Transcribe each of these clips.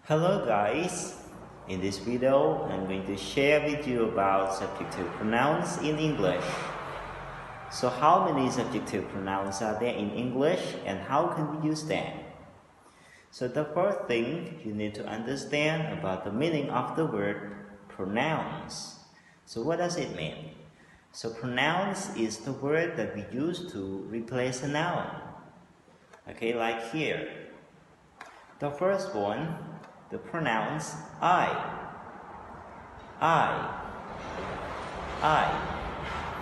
Hello guys, in this video I'm going to share with you about subjective pronouns in English. So how many subjective pronouns are there in English and how can we use them? So the first thing you need to understand about the meaning of the word pronouns. So what does it mean? So pronouns is the word that we use to replace a noun. Okay, like here. The first one, the pronouns I.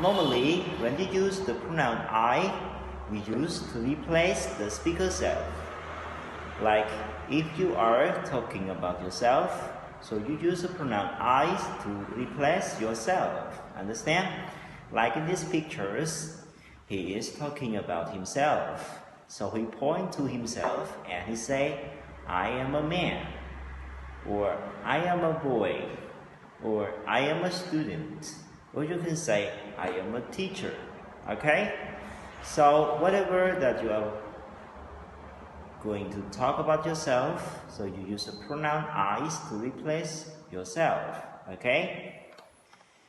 Normally, when you use the pronoun I, we use to replace the speaker self. Like if you are talking about yourself, so you use the pronoun I to replace yourself. Understand? Like in these pictures, he is talking about himself. So he points to himself and he say, I am a man, or I am a boy, or I am a student, or you can say I am a teacher. Okay? So whatever that you are going to talk about yourself, so you use the pronoun I to replace yourself. Okay?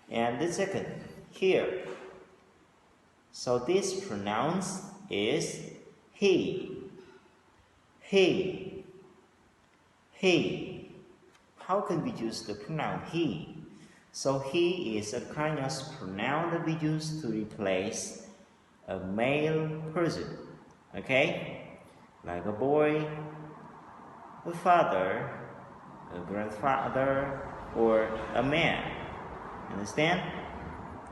And the second, here. So this pronouns is he. How can we use the pronoun he? So he is a kind of pronoun that we use to replace a male person. Okay? Like a boy, a father, a grandfather, or a man. Understand?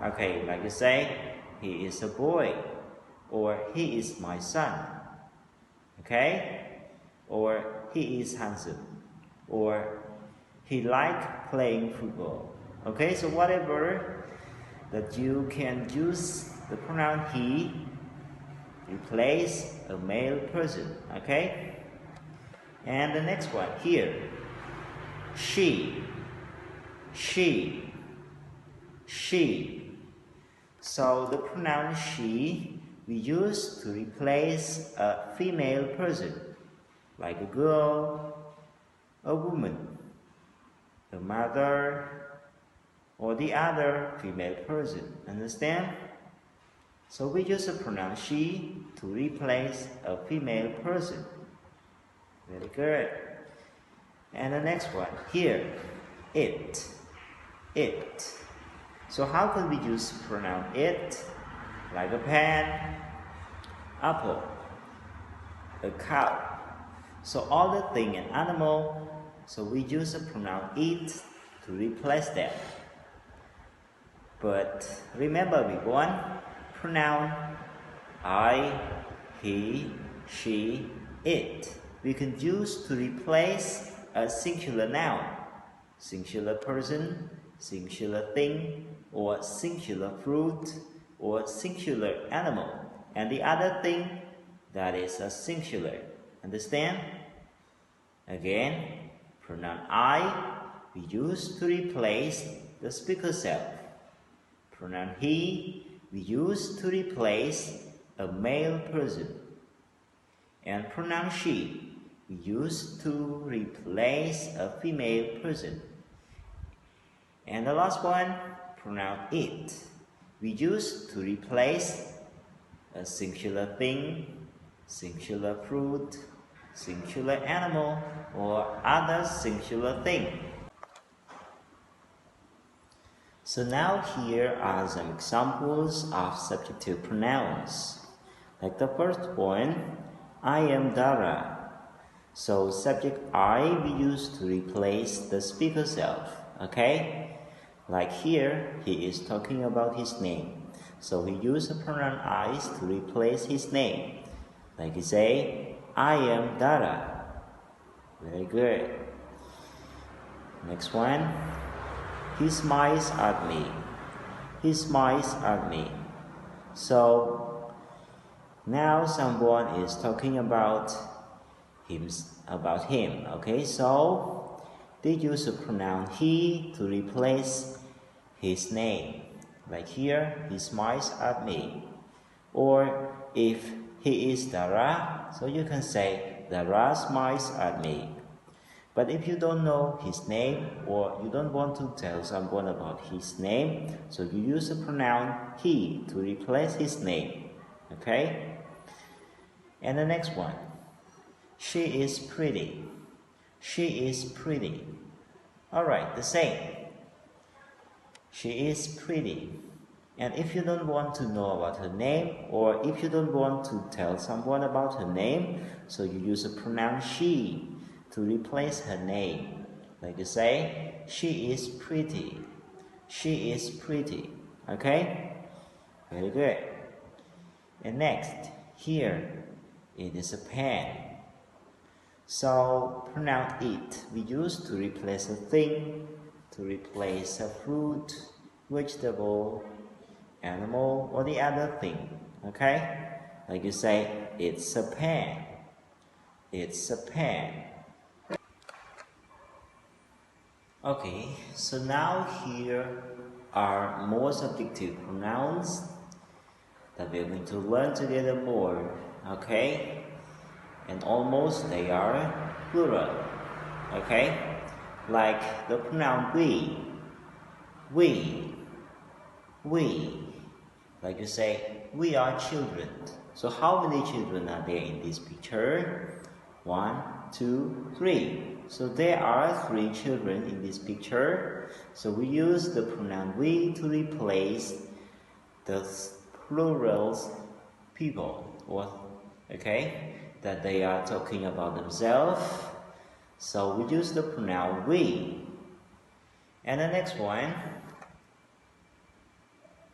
Okay, like you say, he is a boy, or he is my son. Okay? Or he is handsome, or he likes playing football. Okay, so whatever that you can use the pronoun he replace a male person. Okay, and the next one here, she. So the pronoun she we use to replace a female person, like a girl, a woman, a mother, or the other female person. Understand? So we use the pronoun she to replace a female person. Very good. And the next one, here, it. So how can we use pronoun it? Like a pen, apple, a cow. So all the thing and animal, so we use the pronoun it to replace them. But remember with one pronoun I, he, she, it, we can use to replace a singular noun, singular person, singular thing, or singular fruit, or singular animal, and the other thing that is a singular. Understand? Again, pronoun I we use to replace the speaker self. Pronoun he we use to replace a male person. And pronoun she we use to replace a female person. And the last one, pronoun it we use to replace a singular thing, singular fruit, singular animal, or other singular thing. So now here are some examples of subjective pronouns. Like the first one, I am Dara. So subject I we use to replace the speaker self. Okay? Like here, he is talking about his name. So he used the pronoun I to replace his name. Like he say, I am Dara. Very good. Next one. He smiles at me. He smiles at me. So now someone is talking about him. Okay, so they use the pronoun he to replace his name. Like here, he smiles at me. Or if he is Dara, so you can say Dara smiles at me. But if you don't know his name or you don't want to tell someone about his name, so you use the pronoun he to replace his name. Okay? And the next one. She is pretty. She is pretty. Alright, the same. She is pretty. And if you don't want to know about her name, or if you don't want to tell someone about her name, so you use the pronoun she to replace her name. Like you say, she is pretty. She is pretty. Okay? Very good. And next, here, it is a pen. So, pronoun it we use to replace a thing, to replace a fruit, vegetable, animal, or the other thing. Okay? Like you say, it's a pen. It's a pen. Okay, so now here are more subjective pronouns that we're going to learn together more. Okay? And almost they are plural. Okay? Like the pronoun we. Like you say, we are children. So how many children are there in this picture? 1, 2, 3. So there are 3 children in this picture. So we use the pronoun we to replace the plurals people, or okay, that they are talking about themselves. So we use the pronoun we. And the next one.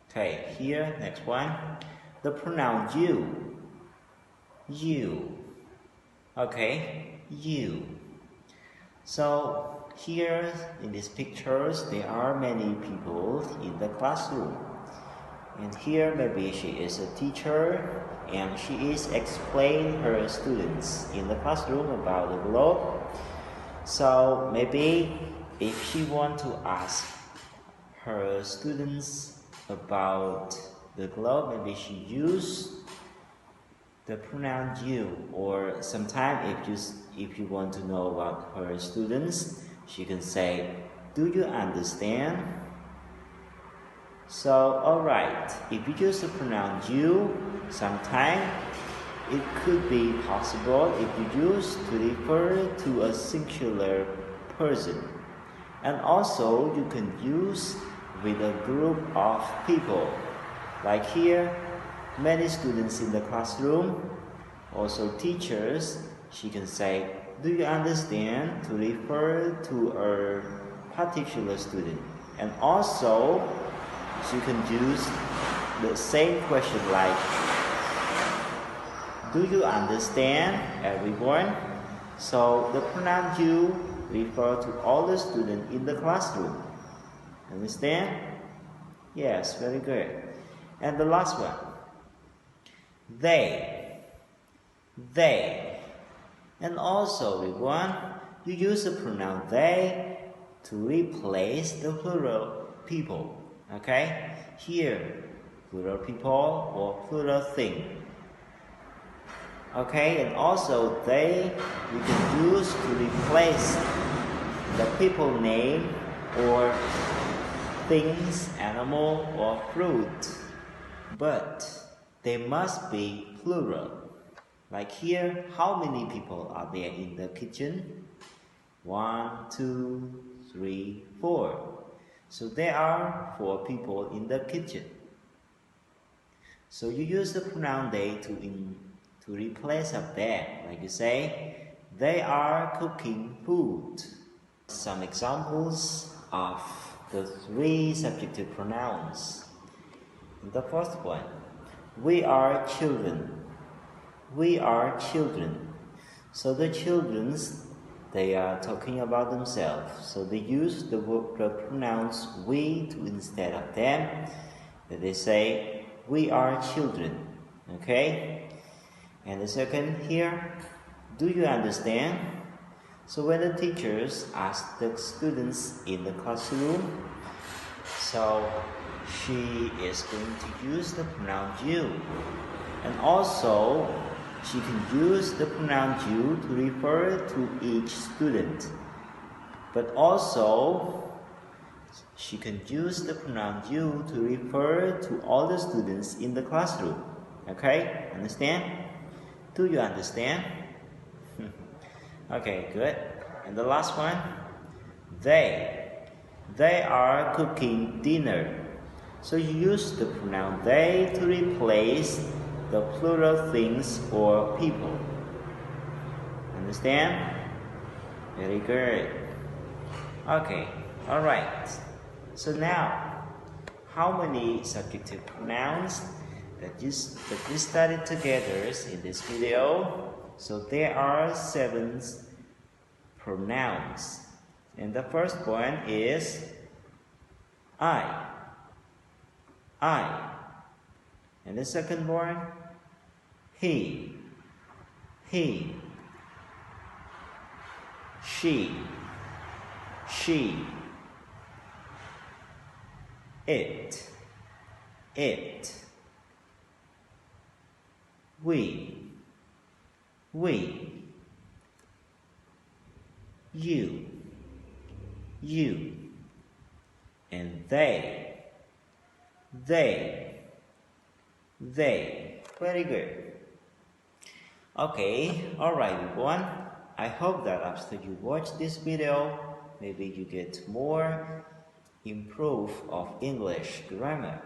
Okay, here, next one. The pronoun you. You. Okay, you. So here in these pictures, there are many people in the classroom. And here maybe she is a teacher and she is explaining her students in the classroom about the globe. So maybe if she want to ask her students about the globe, maybe she use the pronoun you, or sometimes if you want to know about her students, she can say, do you understand? So alright, if you use the pronoun you, sometimes it could be possible if you use to refer to a singular person. And also you can use with a group of people. Like here, many students in the classroom, also teachers, she can say, do you understand? To refer to a particular student. And also, she can use the same question like, do you understand, everyone? So the pronoun you refer to all the students in the classroom. Understand? Yes, very good. And the last one. They. And also everyone, you use the pronoun they to replace the plural people. Okay? Here, plural people or plural thing. Okay, and also they you can use to replace the people name or things, animal or fruit. But they must be plural. Like here, how many people are there in the kitchen? 1, 2, 3, 4. So there are 4 people in the kitchen. So you use the pronoun they to replace of them. Like you say, they are cooking food. Some examples of the 3 subjective pronouns. The first one, we are children. We are children. So the children's, they are talking about themselves. So they use the pronouns we to instead of them. They say, we are children. Okay? And the second here, do you understand? So when the teachers ask the students in the classroom, so she is going to use the pronoun you. And also, she can use the pronoun you to refer to each student. But also, she can use the pronoun you to refer to all the students in the classroom. Okay, understand? Do you understand? Okay, good. And the last one, they are cooking dinner. So you use the pronoun they to replace the plural things or people. Understand? Very good. Okay, alright. So now, how many subjective pronouns that you studied together in this video? So there are 7 pronouns. And the first one is I. And the second one, he. She. It. We. You. And they. Very good. Okay, alright everyone. I hope that after you watch this video, maybe you get more improve of English grammar.